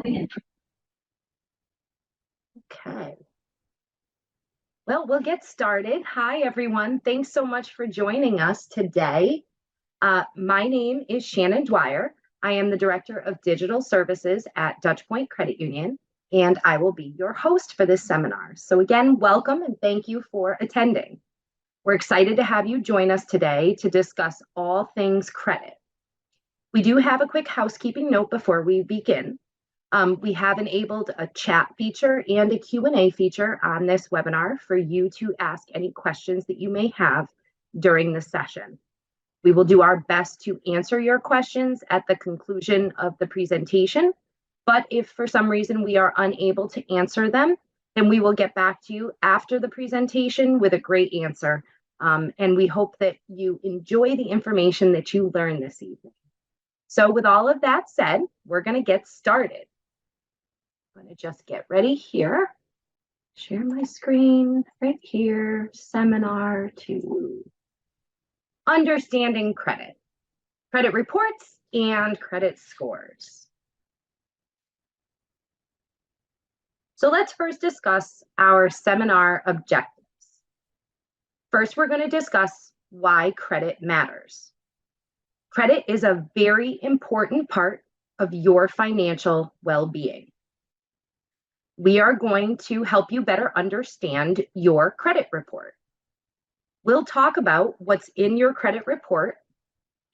Okay. Well, we'll get started. Hi, everyone. Thanks so much for joining us today. My name is Shannon Dwyer. I am the Director of Digital Services at Dutch Point Credit Union, and I will be your host for this seminar. So again, welcome and thank you for attending. We're excited to have you join us today to discuss all things credit. We do have a quick housekeeping note before we begin. We have enabled a chat feature and a Q&A feature on this webinar for you to ask any questions that you may have during the session. We will do our best to answer your questions at the conclusion of the presentation, but if for some reason we are unable to answer them, then we will get back to you after the presentation with a great answer. And we hope that you enjoy the information that you learned this evening. So with all of that said, we're going to get started. I'm going to just get ready here. Share my screen right here. Seminar 2. Understanding credit. Credit reports and credit scores. So let's first discuss our seminar objectives. First, we're going to discuss why credit matters. Credit is a very important part of your financial well-being. We are going to help you better understand your credit report. We'll talk about what's in your credit report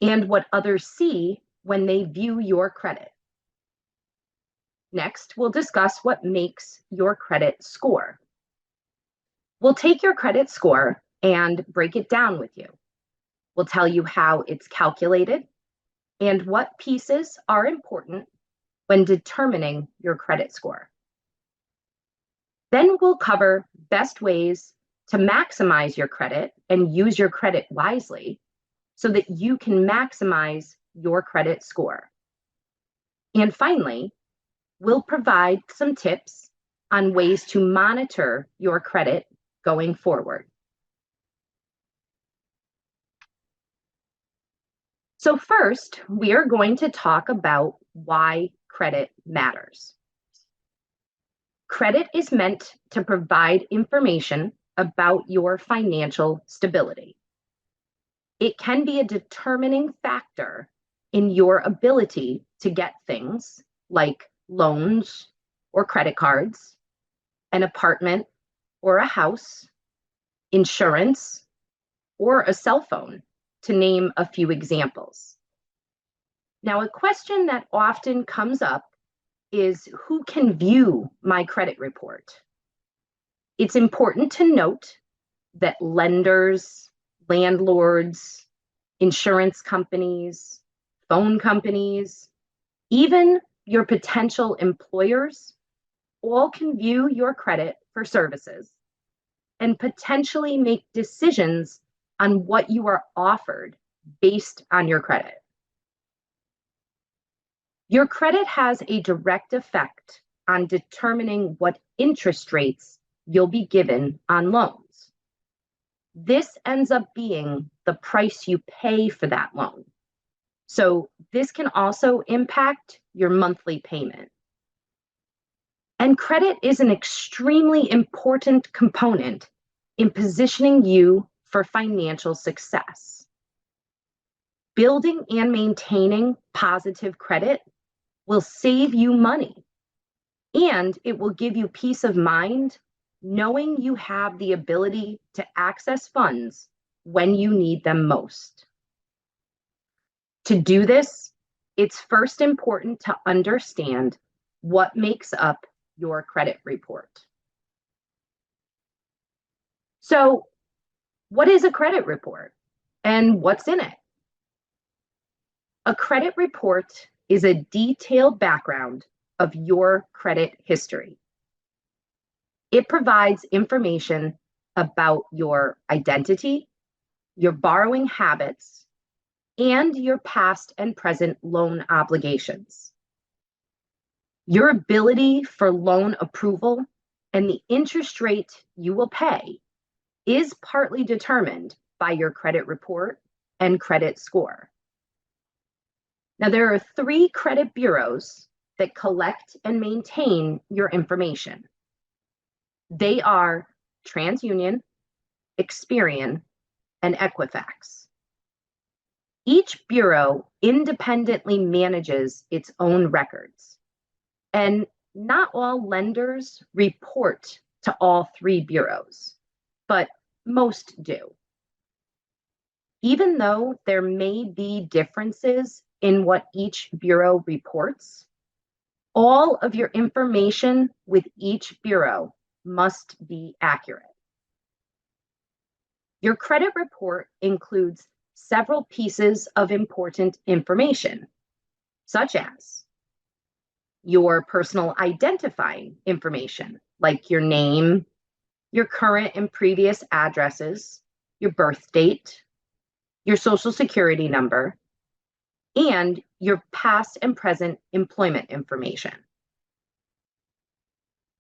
and what others see when they view your credit. Next, we'll discuss what makes your credit score. We'll take your credit score and break it down with you. We'll tell you how it's calculated and what pieces are important when determining your credit score. Then we'll cover best ways to maximize your credit and use your credit wisely so that you can maximize your credit score. And finally, we'll provide some tips on ways to monitor your credit going forward. So first, we are going to talk about why credit matters. Credit is meant to provide information about your financial stability. It can be a determining factor in your ability to get things like loans or credit cards, an apartment or a house, insurance, or a cell phone, to name a few examples. Now, a question that often comes up is who can view my credit report? It's important to note that lenders, landlords, insurance companies, phone companies, even your potential employers, all can view your credit for services and potentially make decisions on what you are offered based on your credit. Your credit has a direct effect on determining what interest rates you'll be given on loans. This ends up being the price you pay for that loan. So this can also impact your monthly payment. And credit is an extremely important component in positioning you for financial success. Building and maintaining positive credit will save you money, and it will give you peace of mind knowing you have the ability to access funds when you need them most. To do this, it's first important to understand what makes up your credit report. So, what is a credit report and what's in it? A credit report is a detailed background of your credit history. It provides information about your identity, your borrowing habits, and your past and present loan obligations. Your ability for loan approval and the interest rate you will pay is partly determined by your credit report and credit score. Now, there are 3 credit bureaus that collect and maintain your information. They are TransUnion, Experian, and Equifax. Each bureau independently manages its own records, and not all lenders report to all three bureaus, but most do. Even though there may be differences in what each bureau reports, all of your information with each bureau must be accurate. Your credit report includes several pieces of important information, such as your personal identifying information, like your name, your current and previous addresses, your birth date, your social security number, and your past and present employment information.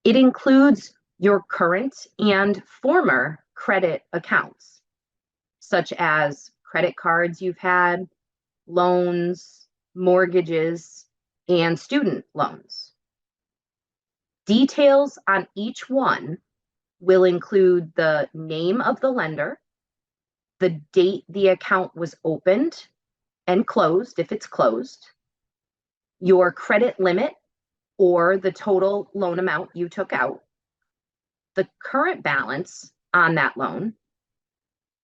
It includes your current and former credit accounts, such as credit cards you've had, loans, mortgages, and student loans. Details on each one will include the name of the lender, the date the account was opened and closed if it's closed, your credit limit or the total loan amount you took out, the current balance on that loan,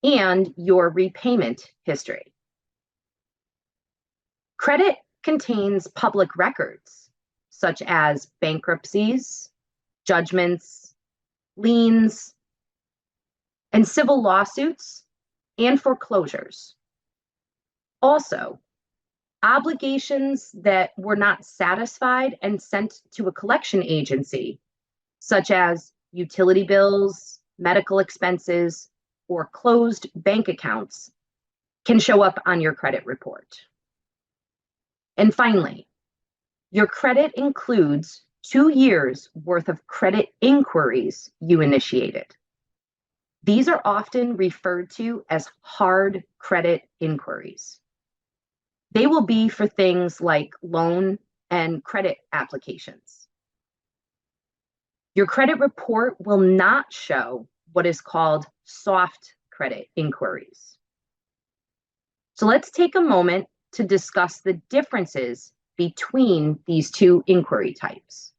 and your repayment history. Credit contains public records, such as bankruptcies, judgments, liens, and civil lawsuits and foreclosures. Also, obligations that were not satisfied and sent to a collection agency, such as utility bills, medical expenses, or closed bank accounts, can show up on your credit report. And finally, your credit includes 2 years worth of credit inquiries you initiated. These are often referred to as hard credit inquiries. They will be for things like loan and credit applications. Your credit report will not show what is called soft credit inquiries. So let's take a moment to discuss the differences between these two inquiry types.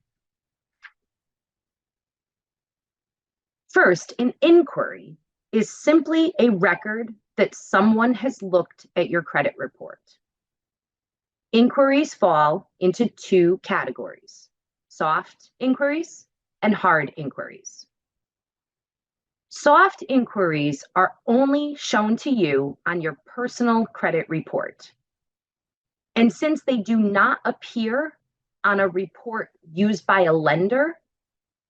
First, an inquiry is simply a record that someone has looked at your credit report. Inquiries fall into two categories: soft inquiries and hard inquiries. Soft inquiries are only shown to you on your personal credit report. And since they do not appear on a report used by a lender,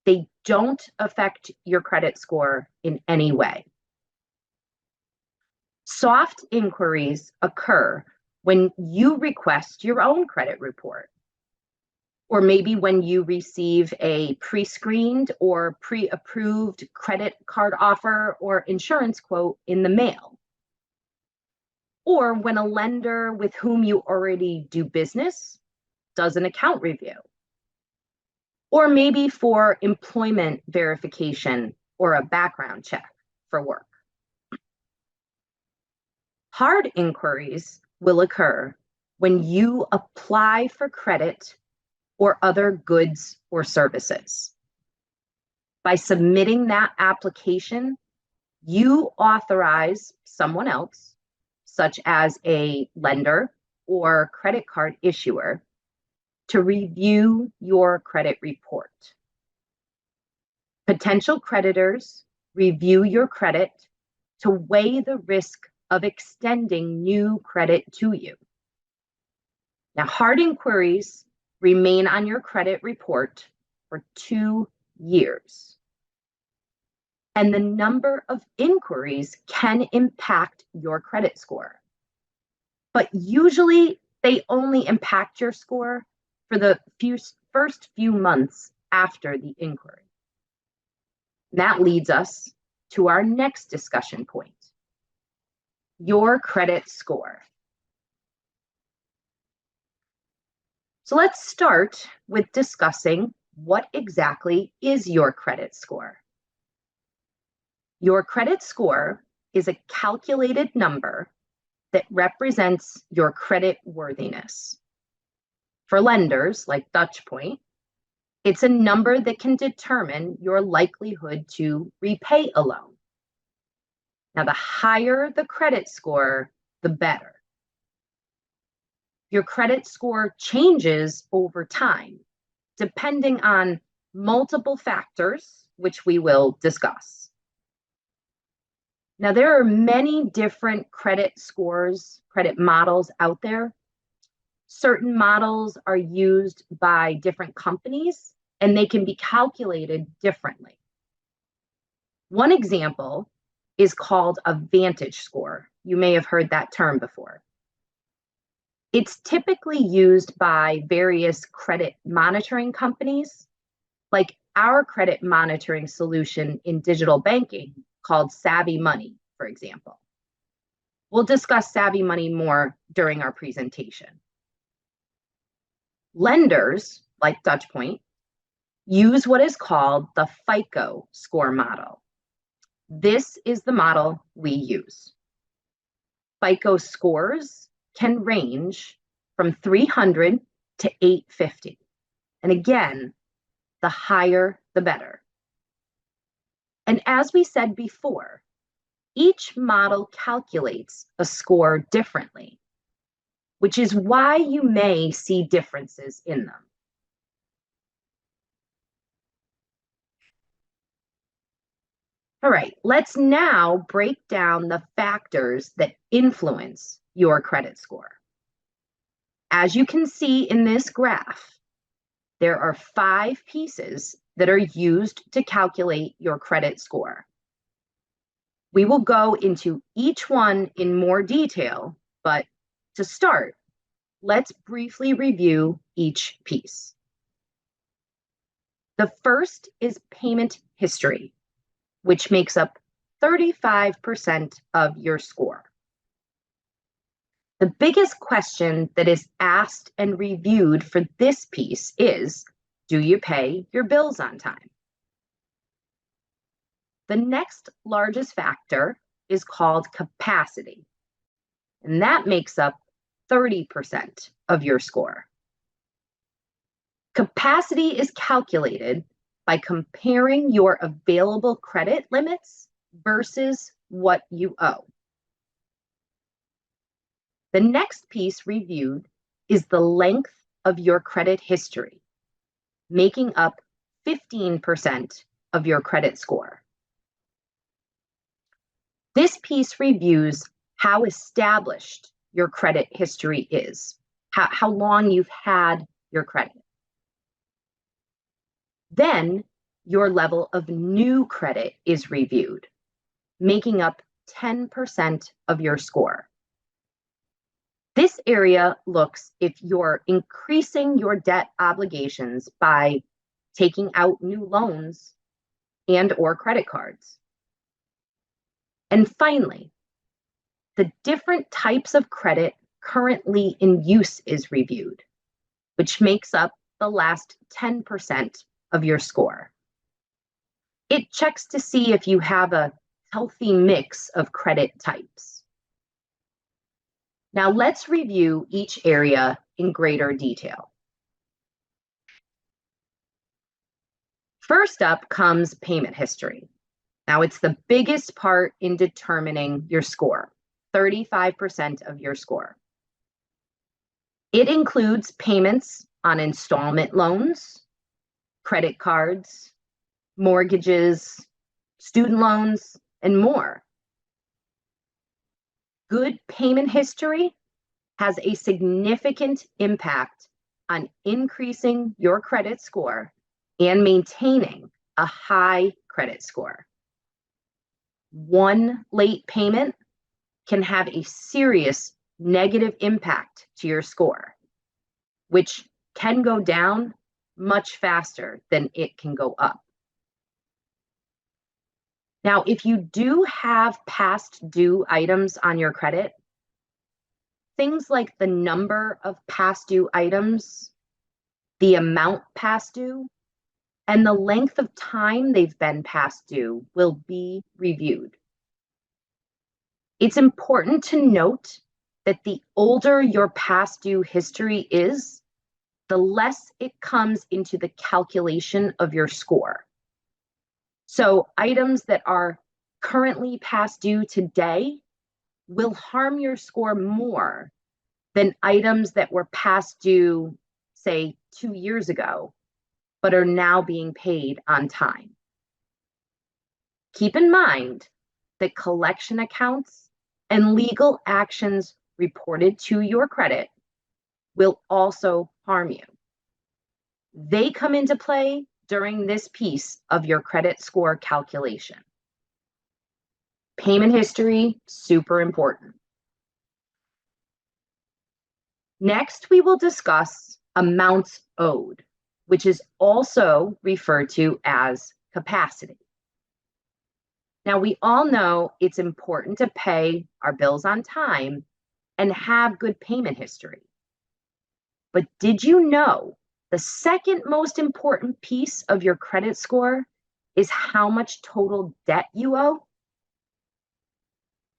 they don't affect your credit score in any way. Soft inquiries occur when you request your own credit report, or maybe when you receive a pre-screened or pre-approved credit card offer or insurance quote in the mail, or when a lender with whom you already do business does an account review, or maybe for employment verification or a background check for work. Hard inquiries will occur when you apply for credit or other goods or services. By submitting that application, you authorize someone else, such as a lender or credit card issuer, to review your credit report. Potential creditors review your credit to weigh the risk of extending new credit to you. Now, hard inquiries remain on your credit report for 2 years. And the number of inquiries can impact your credit score. But usually they only impact your score for the first few months after the inquiry. That leads us to our next discussion point: your credit score. So let's start with discussing what exactly is your credit score. Your credit score is a calculated number that represents your credit worthiness. For lenders like Dutch Point, it's a number that can determine your likelihood to repay a loan. Now, the higher the credit score, the better. Your credit score changes over time, depending on multiple factors, which we will discuss. Now, there are many different credit scores, credit models out there. Certain models are used by different companies, and they can be calculated differently. One example is called a VantageScore. You may have heard that term before. It's typically used by various credit monitoring companies, like our credit monitoring solution in digital banking called Savvy Money, for example. We'll discuss Savvy Money more during our presentation. Lenders, like Dutch Point, use what is called the FICO score model. This is the model we use. FICO scores can range from 300 to 850. And again, the higher, the better. And as we said before, each model calculates a score differently, which is why you may see differences in them. All right, let's now break down the factors that influence your credit score. As you can see in this graph, there are 5 pieces that are used to calculate your credit score. We will go into each one in more detail, but to start, let's briefly review each piece. The first is payment history, which makes up 35% of your score. The biggest question that is asked and reviewed for this piece is, do you pay your bills on time? The next largest factor is called capacity, and that makes up 30% of your score. Capacity is calculated by comparing your available credit limits versus what you owe. The next piece reviewed is the length of your credit history, making up 15% of your credit score. This piece reviews how established your credit history is, how long you've had your credit. Then your level of new credit is reviewed, making up 10% of your score. This area looks if you're increasing your debt obligations by taking out new loans and/or credit cards. And finally, the different types of credit currently in use is reviewed, which makes up the last 10% of your score. It checks to see if you have a healthy mix of credit types. Now let's review each area in greater detail. First up comes payment history. Now it's the biggest part in determining your score, 35% of your score. It includes payments on installment loans, credit cards, mortgages, student loans, and more. Good payment history has a significant impact on increasing your credit score and maintaining a high credit score. One late payment can have a serious negative impact to your score, which can go down much faster than it can go up. Now, if you do have past due items on your credit, things like the number of past due items the amount past due, and the length of time they've been past due will be reviewed. It's important to note that the older your past due history is, the less it comes into the calculation of your score. So items that are currently past due today will harm your score more than items that were past due, say, 2 years ago, but are now being paid on time. Keep in mind that collection accounts and legal actions reported to your credit will also harm you. They come into play during this piece of your credit score calculation. Payment history, super important. Next, we will discuss amounts owed, which is also referred to as capacity. Now, we all know it's important to pay our bills on time and have good payment history. But did you know the second most important piece of your credit score is how much total debt you owe?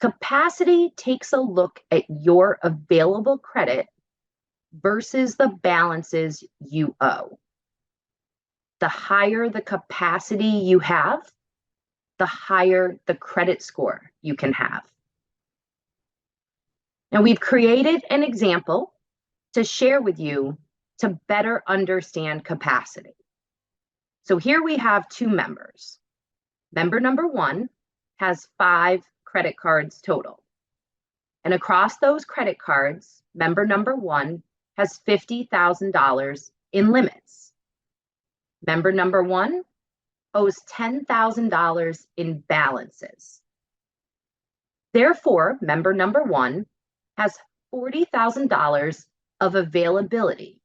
Capacity takes a look at your available credit versus the balances you owe. The higher the capacity you have, the higher the credit score you can have. Now, we've created an example to share with you to better understand capacity. So here we have two members. Member number 1 has 5 credit cards total. And across those credit cards, member number 1 has $50,000 in limits. Member number 1 owes $10,000 in balances. Therefore, member number 1 has $40,000 of availability,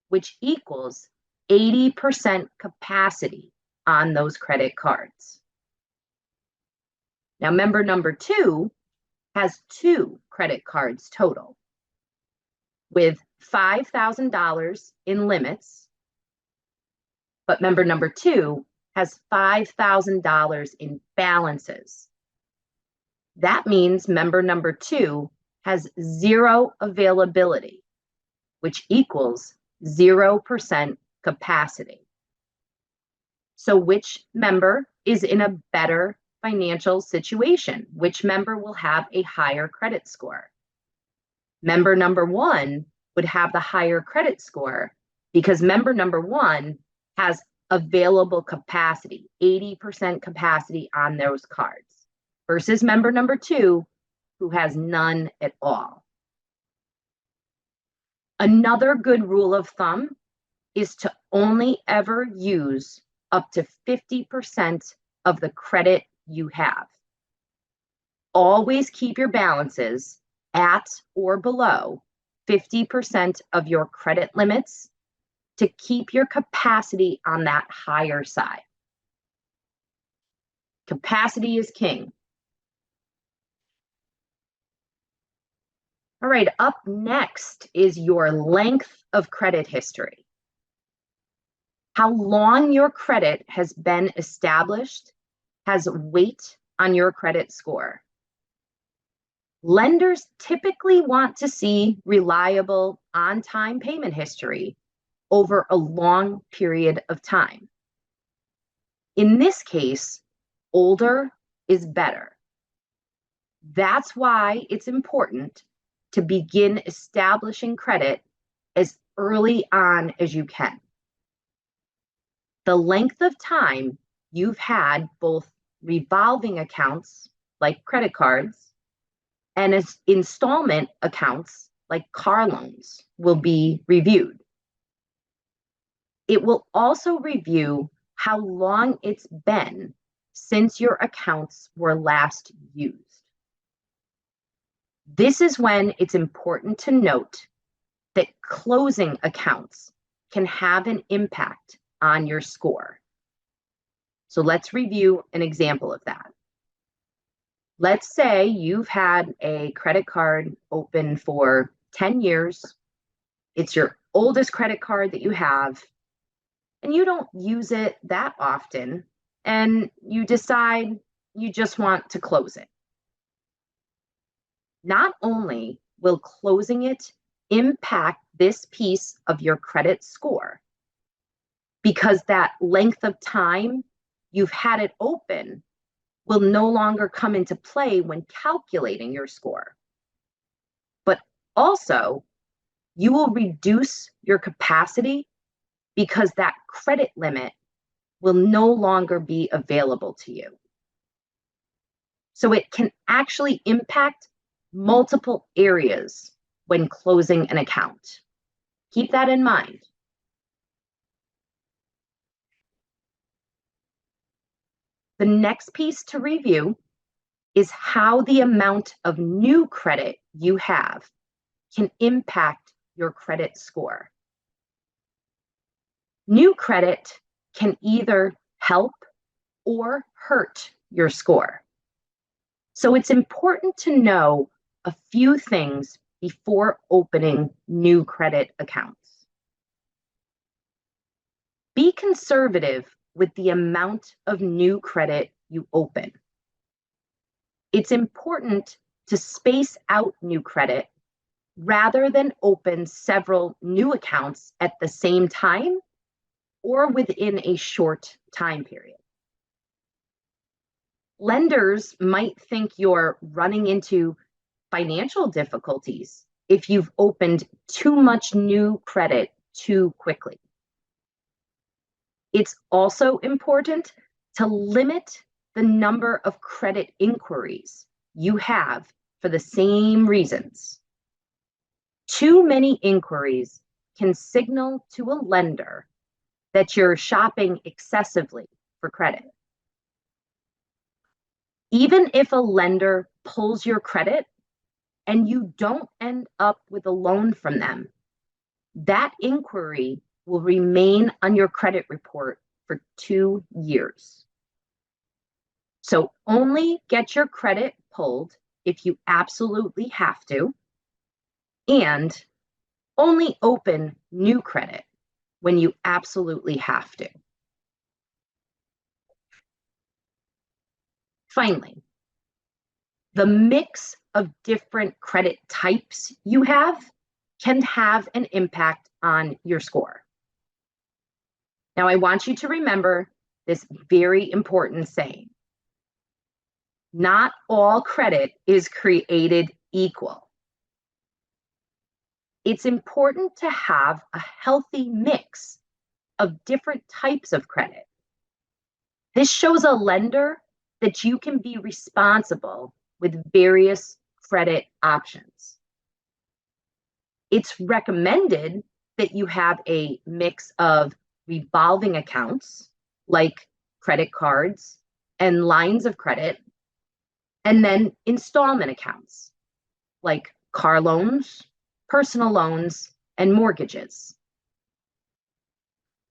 which equals 80% capacity on those credit cards. Now, member number 2 has 2 credit cards total with $5,000 in limits, but member number 2 has $5,000 in balances. That means member number 2 has 0 availability, which equals 0% capacity. So which member is in a better financial situation? Which member will have a higher credit score? Member number 1 would have the higher credit score because member number 1 has available capacity, 80% capacity on those cards, versus member number 2 who has none at all. Another good rule of thumb is to only ever use up to 50% of the credit you have. Always keep your balances at or below 50% of your credit limits to keep your capacity on that higher side. Capacity is king. All right, up next is your length of credit history. How long your credit has been established has weight on your credit score. Lenders typically want to see reliable, on-time payment history over a long period of time. In this case, older is better. That's why it's important to begin establishing credit as early on as you can. The length of time you've had both revolving accounts like credit cards and as installment accounts like car loans will be reviewed. It will also review how long it's been since your accounts were last used. This is when it's important to note that closing accounts can have an impact on your score. So let's review an example of that. Let's say you've had a credit card open for 10 years. It's your oldest credit card that you have, and you don't use it that often, and you decide you just want to close it. Not only will closing it impact this piece of your credit score, because that length of time you've had it open will no longer come into play when calculating your score, but also you will reduce your capacity because that credit limit will no longer be available to you. So it can actually impact multiple areas when closing an account. Keep that in mind. The next piece to review is how the amount of new credit you have can impact your credit score. New credit can either help or hurt your score. So it's important to know a few things before opening new credit accounts. Be conservative with the amount of new credit you open. It's important to space out new credit rather than open several new accounts at the same time or within a short time period. Lenders might think you're running into financial difficulties if you've opened too much new credit too quickly. It's also important to limit the number of credit inquiries you have for the same reasons. Too many inquiries can signal to a lender that you're shopping excessively for credit. Even if a lender pulls your credit and you don't end up with a loan from them, that inquiry will remain on your credit report for 2 years. So only get your credit pulled if you absolutely have to, and only open new credit when you absolutely have to. Finally, the mix of different credit types you have can have an impact on your score. Now, I want you to remember this very important saying. Not all credit is created equal. It's important to have a healthy mix of different types of credit. This shows a lender that you can be responsible with various credit options. It's recommended that you have a mix of revolving accounts, like credit cards and lines of credit, and then installment accounts, like car loans, personal loans, and mortgages.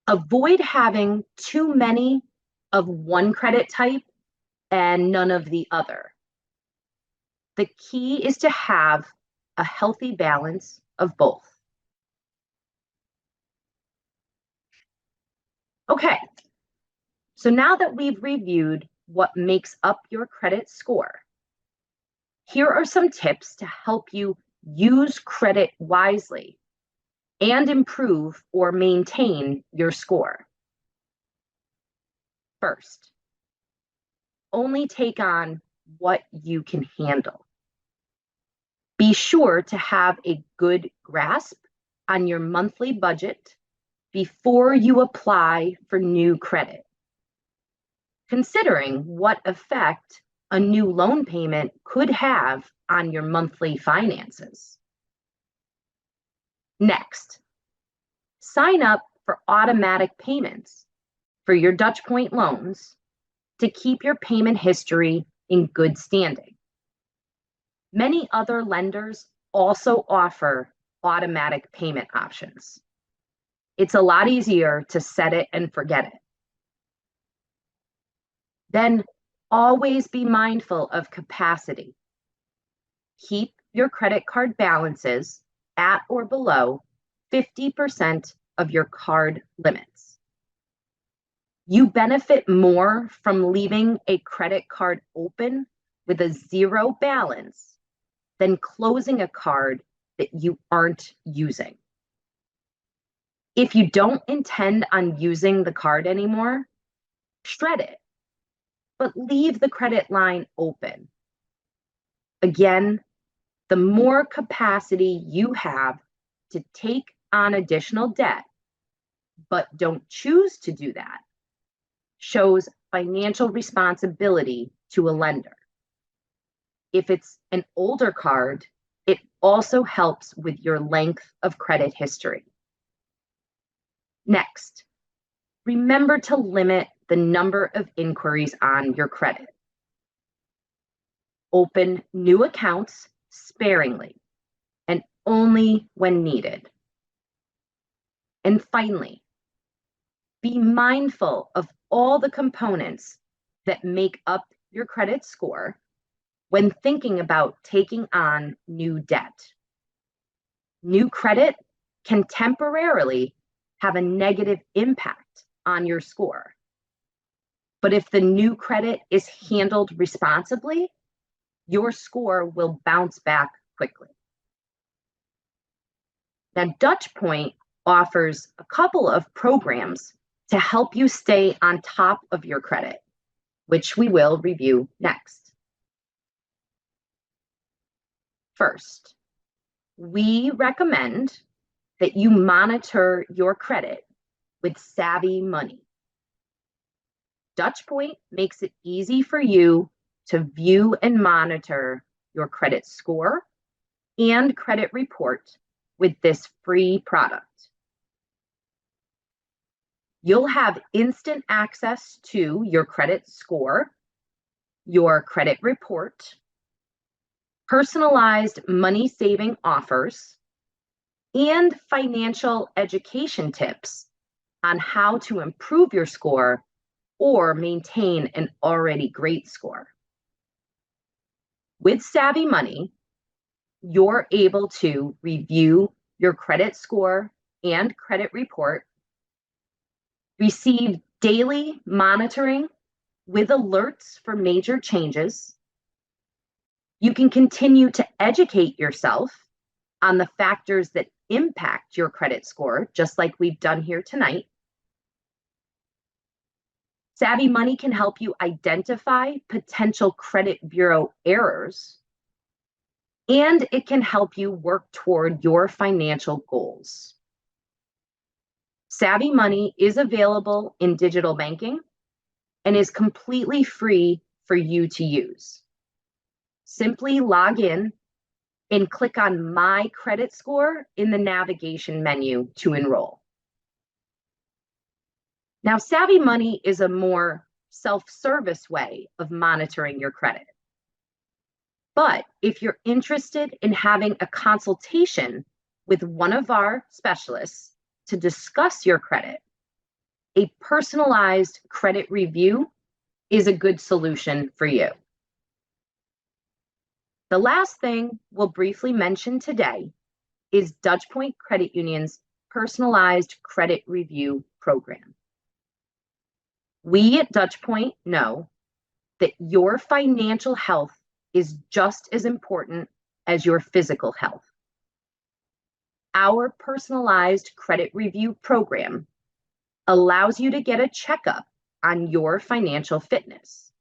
Avoid having too many of one credit type and none of the other. The key is to have a healthy balance of both. Okay, so now that we've reviewed what makes up your credit score, here are some tips to help you use credit wisely and improve or maintain your score. First, only take on what you can handle. Be sure to have a good grasp on your monthly budget before you apply for new credit, considering what effect a new loan payment could have on your monthly finances. Next, sign up for automatic payments for your Dutch Point loans to keep your payment history in good standing. Many other lenders also offer automatic payment options. It's a lot easier to set it and forget it. Then always be mindful of capacity. Keep your credit card balances at or below 50% of your card limits. You benefit more from leaving a credit card open with a zero balance than closing a card that you aren't using. If you don't intend on using the card anymore, shred it, but leave the credit line open. Again, the more capacity you have to take on additional debt, but don't choose to do that, shows financial responsibility to a lender. If it's an older card, it also helps with your length of credit history. Next, remember to limit the number of inquiries on your credit. Open new accounts sparingly and only when needed. And finally, be mindful of all the components that make up your credit score when thinking about taking on new debt. New credit can temporarily have a negative impact on your score. But if the new credit is handled responsibly, your score will bounce back quickly. Now, Dutch Point offers a couple of programs to help you stay on top of your credit, which we will review next. First, we recommend that you monitor your credit with Savvy Money. Dutch Point makes it easy for you to view and monitor your credit score and credit report with this free product. You'll have instant access to your credit score, your credit report, personalized money-saving offers, and financial education tips on how to improve your score or maintain an already great score. With Savvy Money, you're able to review your credit score and credit report, receive daily monitoring with alerts for major changes. You can continue to educate yourself on the factors that impact your credit score, just like we've done here tonight. Savvy Money can help you identify potential credit bureau errors, and it can help you work toward your financial goals. Savvy Money is available in digital banking and is completely free for you to use. Simply log in and click on My Credit Score in the navigation menu to enroll. Now, Savvy Money is a more self-service way of monitoring your credit. But if you're interested in having a consultation with one of our specialists to discuss your credit, a personalized credit review is a good solution for you. The last thing we'll briefly mention today is Dutch Point Credit Union's personalized credit review program. We at Dutch Point know that your financial health is just as important as your physical health. Our personalized credit review program allows you to get a checkup on your financial fitness.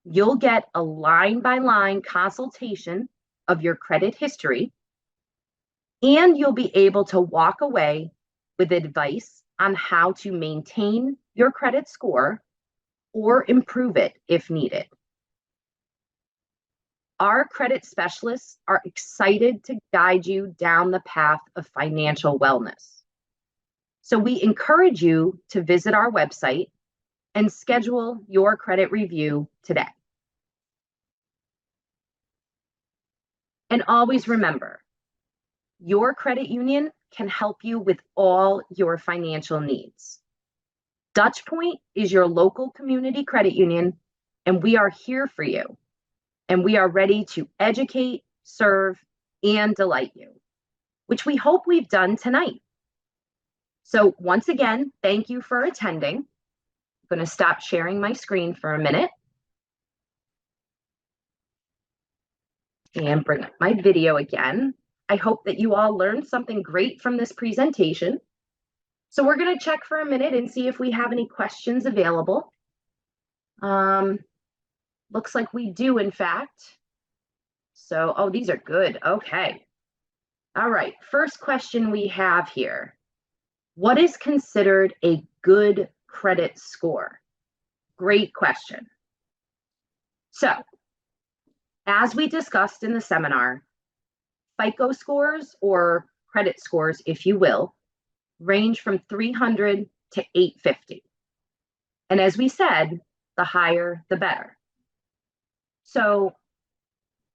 You'll get a line-by-line consultation of your credit history, and you'll be able to walk away with advice on how to maintain your credit score or improve it if needed. Our credit specialists are excited to guide you down the path of financial wellness. So we encourage you to visit our website and schedule your credit review today. And always remember, your credit union can help you with all your financial needs. Dutch Point is your local community credit union, and we are here for you. And we are ready to educate, serve, and delight you. which we hope we've done tonight. So once again, thank you for attending. I'm going to stop sharing my screen for a minute and bring up my video again. I hope that you all learned something great from this presentation. So we're going to check for a minute and see if we have any questions available. Looks like we do, in fact. So, oh, these are good. Okay. All right. First question we have here. What is considered a good credit score? Great question. So, as we discussed in the seminar, FICO scores, or credit scores, if you will, range from 300 to 850. And as we said, the higher, the better. So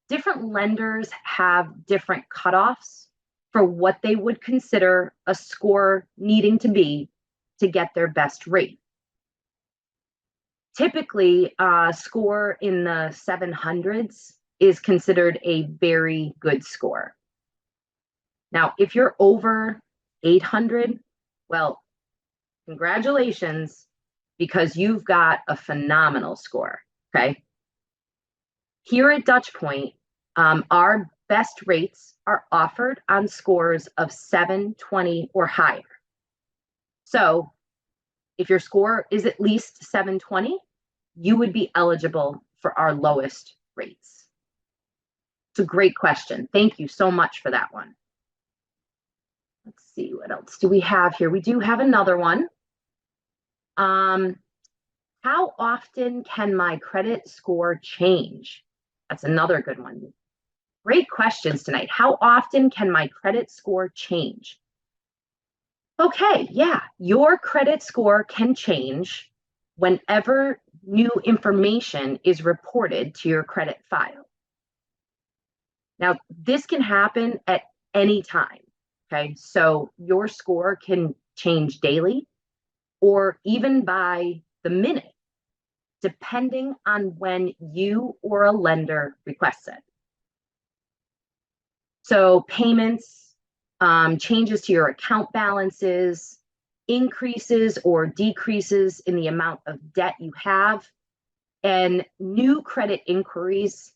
different lenders have different cutoffs for what they would consider a score needing to be to get their best rate. Typically, a score in the 700s is considered a very good score. Now, if you're over 800, well, congratulations, because you've got a phenomenal score, okay? Here at Dutch Point, our best rates are offered on scores of 720 or higher. So if your score is at least 720, you would be eligible for our lowest rates. It's a great question. Thank you so much for that one. Let's see, what else do we have here? We do have another one. How often can my credit score change? That's another good one. Great questions tonight. How often can my credit score change? Okay, yeah, your credit score can change whenever new information is reported to your credit file. Now, this can happen at any time, okay? So your score can change daily or even by the minute, depending on when you or a lender requests it. So payments, changes to your account balances, increases or decreases in the amount of debt you have, and new credit inquiries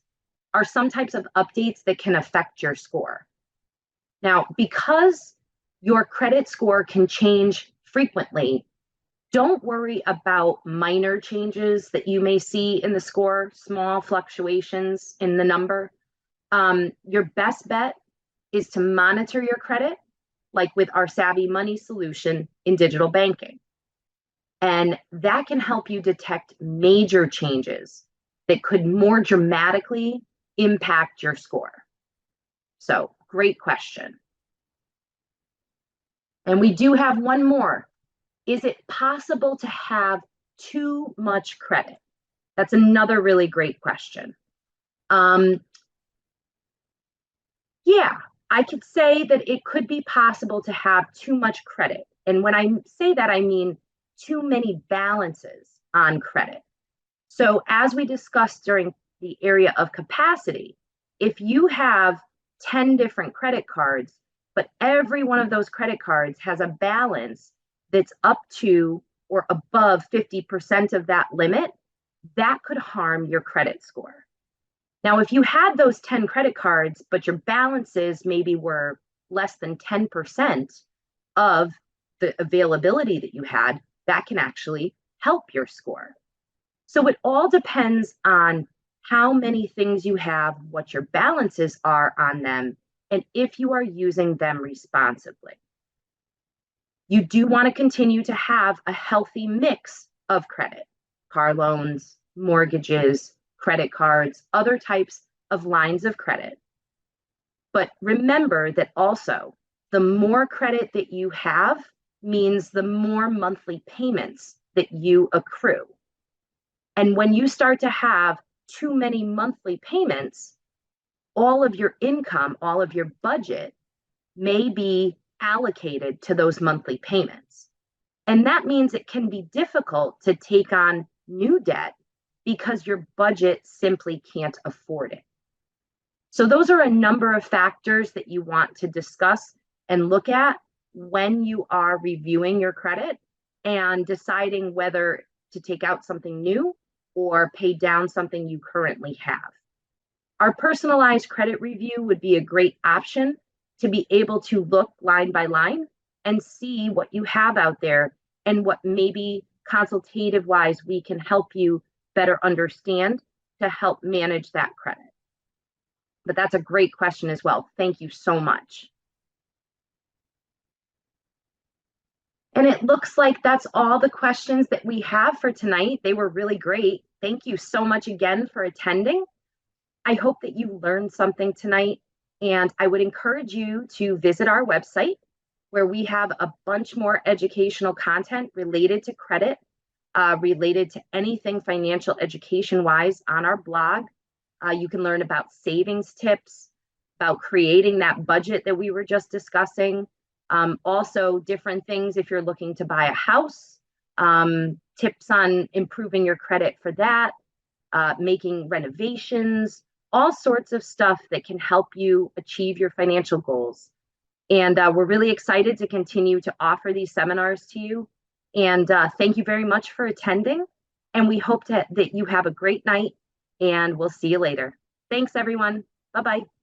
are some types of updates that can affect your score. Now, because your credit score can change frequently, don't worry about minor changes that you may see in the score, small fluctuations in the number. Your best bet is to monitor your credit, like with our Savvy Money solution in digital banking. And that can help you detect major changes that could more dramatically impact your score. So, great question. And we do have one more. Is it possible to have too much credit? That's another really great question. Yeah, I could say that it could be possible to have too much credit. And when I say that, I mean too many balances on credit. So as we discussed during the area of capacity, if you have 10 different credit cards, but every one of those credit cards has a balance that's up to or above 50% of that limit, that could harm your credit score. Now, if you had those 10 credit cards, but your balances maybe were less than 10% of the availability that you had, that can actually help your score. So it all depends on how many things you have, what your balances are on them, and if you are using them responsibly. You do want to continue to have a healthy mix of credit, car loans, mortgages, credit cards, other types of lines of credit. But remember that also the more credit that you have means the more monthly payments that you accrue. And when you start to have too many monthly payments, all of your income, all of your budget may be allocated to those monthly payments. And that means it can be difficult to take on new debt because your budget simply can't afford it. So those are a number of factors that you want to discuss and look at when you are reviewing your credit and deciding whether to take out something new or pay down something you currently have. Our personalized credit review would be a great option to be able to look line by line and see what you have out there and what maybe consultative wise we can help you better understand to help manage that credit. But that's a great question as well. Thank you so much. And it looks like that's all the questions that we have for tonight. They were really great. Thank you so much again for attending. I hope that you learned something tonight, and I would encourage you to visit our website where we have a bunch more educational content related to credit, related to anything financial education wise on our blog. You can learn about savings tips, about creating that budget that we were just discussing. Also, different things if you're looking to buy a house, tips on improving your credit for that, making renovations, all sorts of stuff that can help you achieve your financial goals. And we're really excited to continue to offer these seminars to you. And thank you very much for attending. And we hope that you have a great night, and we'll see you later. Thanks, everyone. Bye-bye.